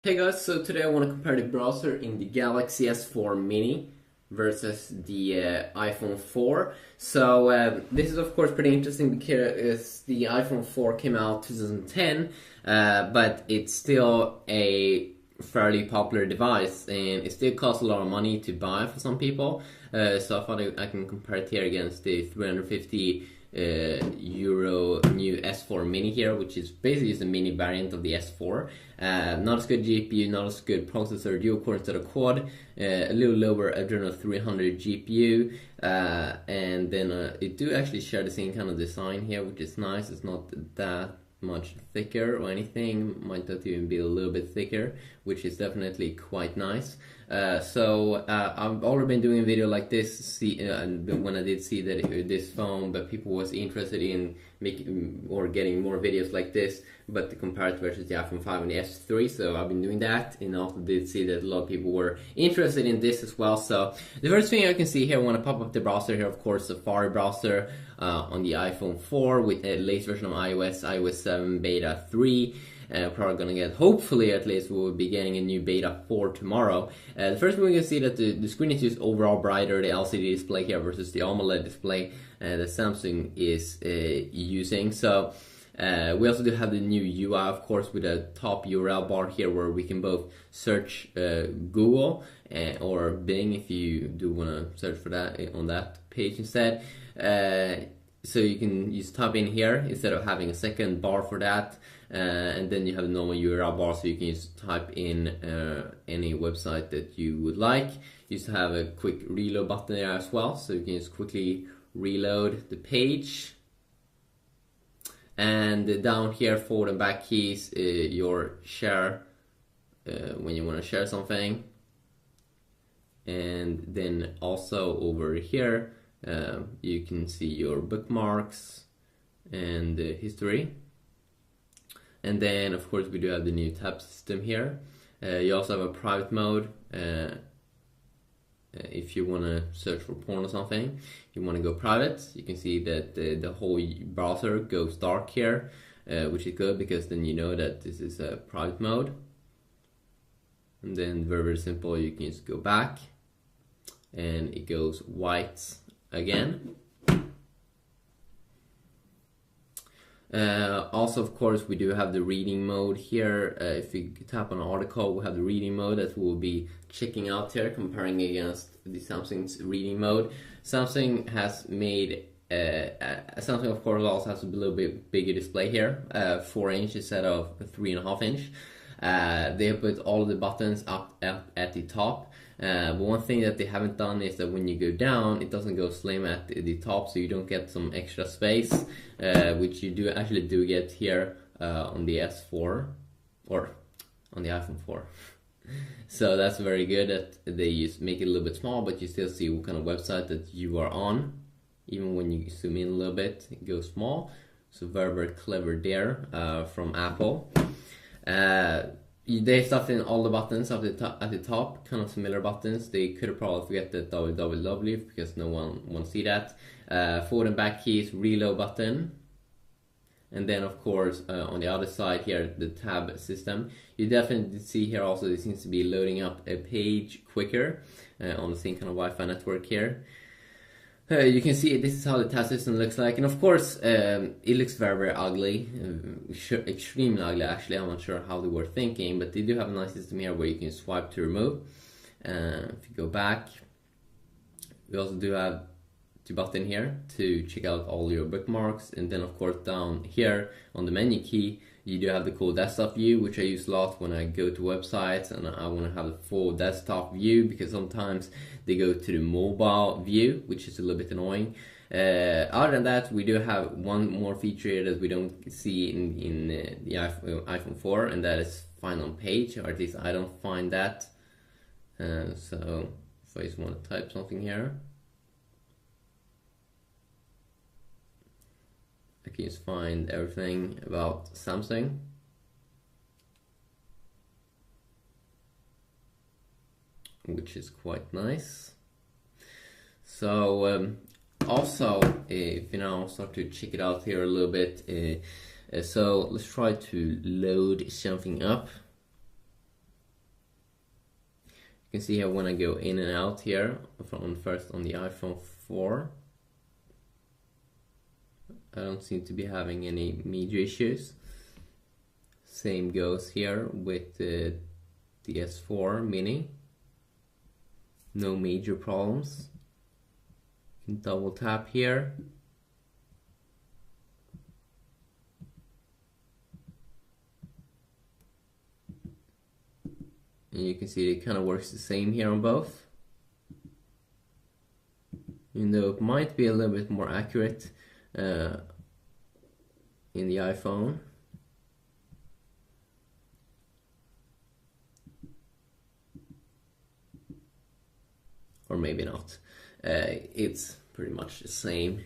Hey guys, so today I want to compare the browser in the Galaxy S4 Mini versus the iPhone 4. So this is of course pretty interesting because the iPhone 4 came out 2010, but it's still a fairly popular device and it still costs a lot of money to buy for some people. So I thought I can compare it here against the 350 euro new S4 Mini here, which is basically just a mini variant of the S4. Not as good GPU, not as good processor, dual core instead of quad, a little lower Adreno 300 GPU, and then it do actually share the same kind of design here, which is nice. It's not that much thicker or anything, might not even be a little bit thicker, which is definitely quite nice. I've already been doing a video like this when I did see that this phone, but people was interested in making or getting more videos like this, but the compared versus the iPhone 5 and the S3, so I've been doing that, and also did see that a lot of people were interested in this as well. So the first thing I can see here when I pop up the browser here, of course, Safari browser on the iPhone 4 with the latest version of iOS 7 beta 3. Probably gonna get, hopefully at least, we'll be getting a new beta 4 tomorrow. The first thing we can see that the screen is just overall brighter, the LCD display here versus the AMOLED display that Samsung is using. So we also do have the new UI, of course, with a top URL bar here where we can both search Google or Bing if you do want to search for that on that page instead. So you can just type in here instead of having a second bar for that. And then you have a normal URL bar, so you can just type in any website that you would like. You just have a quick reload button there as well, so you can just quickly reload the page. And down here, forward and back keys, your share when you want to share something. And then also over here, you can see your bookmarks and history. And then of course we do have the new tab system here. You also have a private mode if you want to search for porn or something. You want to go private, you can see that the whole browser goes dark here, which is good because then you know that this is a private mode. And then very simple, you can just go back and it goes white again. Also, of course, we do have the reading mode here. If you tap on an article, we have the reading mode that we'll be checking out here, comparing against the Samsung's reading mode. Samsung has made Samsung, of course, also has a little bit bigger display here, 4" instead of 3.5". They have put all of the buttons up at the top. But one thing that they haven't done is that when you go down, it doesn't go slim at the top, so you don't get some extra space, which you do get here on the S4 or on the iPhone 4. So that's very good that they just make it a little bit small, but you still see what kind of website that you are on. Even when you zoom in a little bit, it goes small. So very clever there from Apple. They stuffed in all the buttons at the top, kind of similar buttons. They could have probably forget the www because no one wants to see that. Forward and back keys, reload button. And then of course on the other side here, the tab system. You definitely see here also it seems to be loading up a page quicker on the same kind of Wi-Fi network here. You can see this is how the tab system looks like, and of course it looks very ugly, extremely ugly actually. I'm not sure how they were thinking, but they do have a nice system here where you can swipe to remove. If you go back, we also do have the button here to check out all your bookmarks, and then of course down here on the menu key you do have the cool desktop view, which I use a lot when I go to websites and I want to have a full desktop view, because sometimes they go to the mobile view, which is a little bit annoying. Other than that, we do have one more feature here that we don't see in the iPhone 4, and that is find on page, or at least I don't find that. So if I just want to type something here, I can just find everything about Samsung. Which is quite nice. So also, if you now start to check it out here a little bit, so let's try to load something up. can see here when I go in and out here first on the iPhone 4, I don't seem to be having any major issues. Same goes here with the S4 mini. No major problems. You can double tap here. And you can see it kind of works the same here on both. Even though it might be a little bit more accurate in the iPhone. Or maybe not. It's pretty much the same.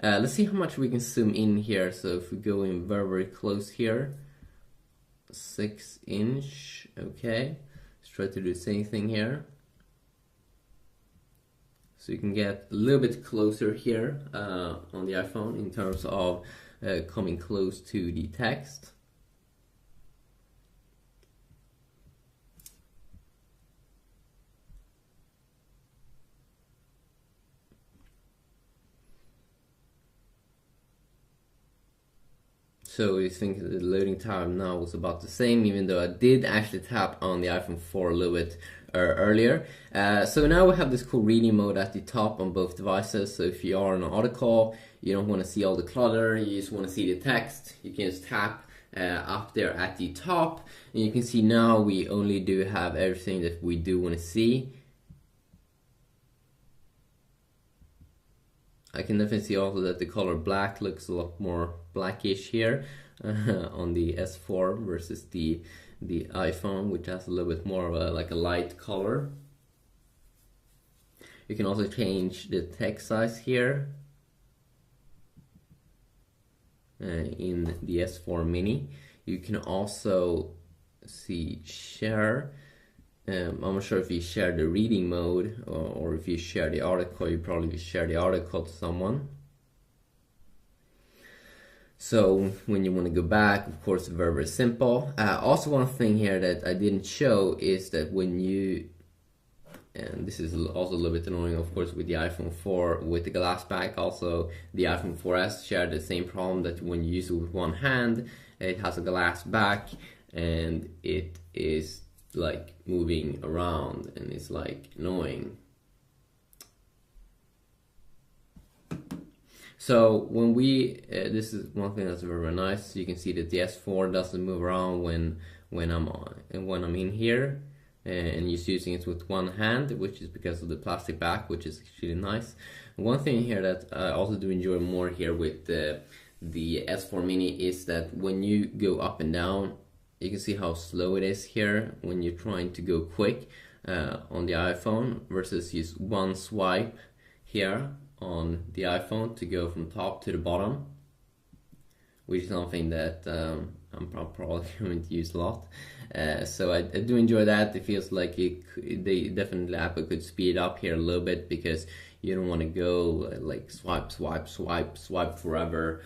Let's see how much we can zoom in here. So if we go in very close here, 6 inch, okay. Let's try to do the same thing here. So you can get a little bit closer here on the iPhone in terms of coming close to the text. So you think the loading time now was about the same, even though I did actually tap on the iPhone 4 a little bit earlier. So now we have this cool reading mode at the top on both devices. So if you are on an article, you don't want to see all the clutter, you just want to see the text, you can just tap up there at the top. And you can see now we only do have everything that we do want to see. I can definitely see also that the color black looks a lot more blackish here on the S4 versus the iPhone, which has a little bit more of a like a light color. You can also change the text size here in the S4 mini. You can also see share. I'm not sure if you share the reading mode or if you share the article. You probably share the article to someone. So when you want to go back, of course, very simple. Also, one thing here that I didn't show is that when you, and this is also a little bit annoying, of course, with the iPhone 4 with the glass back. Also, the iPhone 4S shared the same problem, that when you use it with one hand, it has a glass back and it is like moving around and it's like annoying. So when we this is one thing that's very nice. You can see that the S4 doesn't move around when I'm on and when I'm in here, and just using it with one hand, which is because of the plastic back, which is actually nice. One thing here that I also do enjoy more here with the S4 mini is that when you go up and down, you can see how slow it is here when you're trying to go quick on the iPhone versus use one swipe here on the iPhone to go from top to the bottom, which is something that I'm probably going to use a lot. So I do enjoy that. It feels like Apple could speed up here a little bit, because you don't want to go like swipe forever.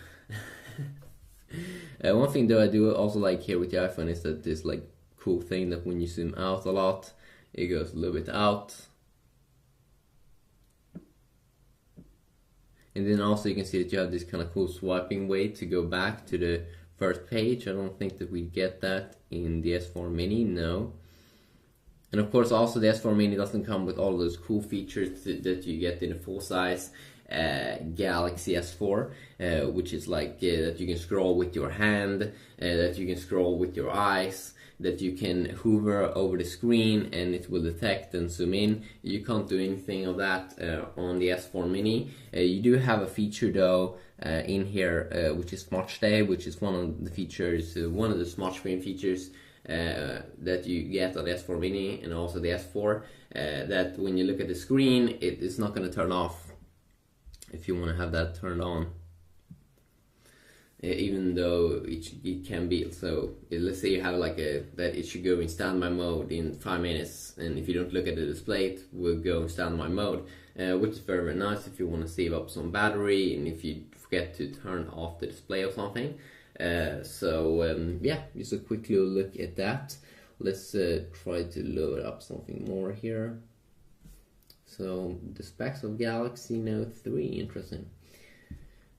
One thing though I do also like here with the iPhone is that this like cool thing that when you zoom out a lot, it goes a little bit out. And then also you can see that you have this kind of cool swiping way to go back to the first page. I don't think that we get that in the S4 mini, no. And of course also the S4 mini doesn't come with all those cool features that you get in a full-size Galaxy S4, which is like that you can scroll with your hand, that you can scroll with your eyes, that you can hover over the screen and it will detect and zoom in. You can't do anything of that on the S4 mini. You do have a feature though in here, which is Smart Stay, which is one of the features, one of the smart screen features that you get on the S4 mini and also the S4, that when you look at the screen, it is not going to turn off if you want to have that turned on, even though it can be. So let's say you have like that it should go in standby mode in 5 minutes, and if you don't look at the display, it will go in standby mode, which is very, very nice if you want to save up some battery and if you forget to turn off the display or something. Yeah, just a quick little look at that. let's try to load up something more here. So the specs of Galaxy Note 3, interesting.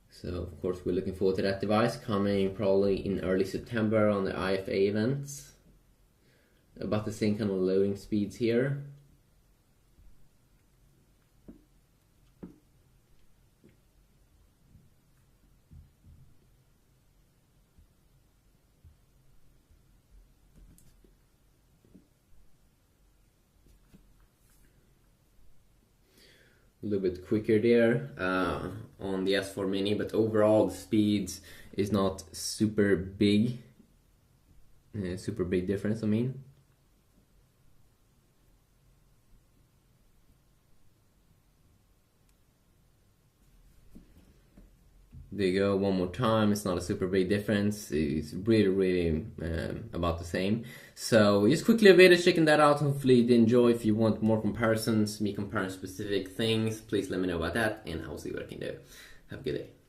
So of course we're looking forward to that device, coming probably in early September on the IFA events. About the same kind of loading speeds here. A little bit quicker there on the S4 Mini, but overall the speeds is not super big difference, I mean. There you go, one more time. It's not a super big difference. It's really about the same. So just quickly a video checking that out. Hopefully you did enjoy. If you want more comparisons, me comparing specific things, please let me know about that, and I will see what I can do. Have a good day.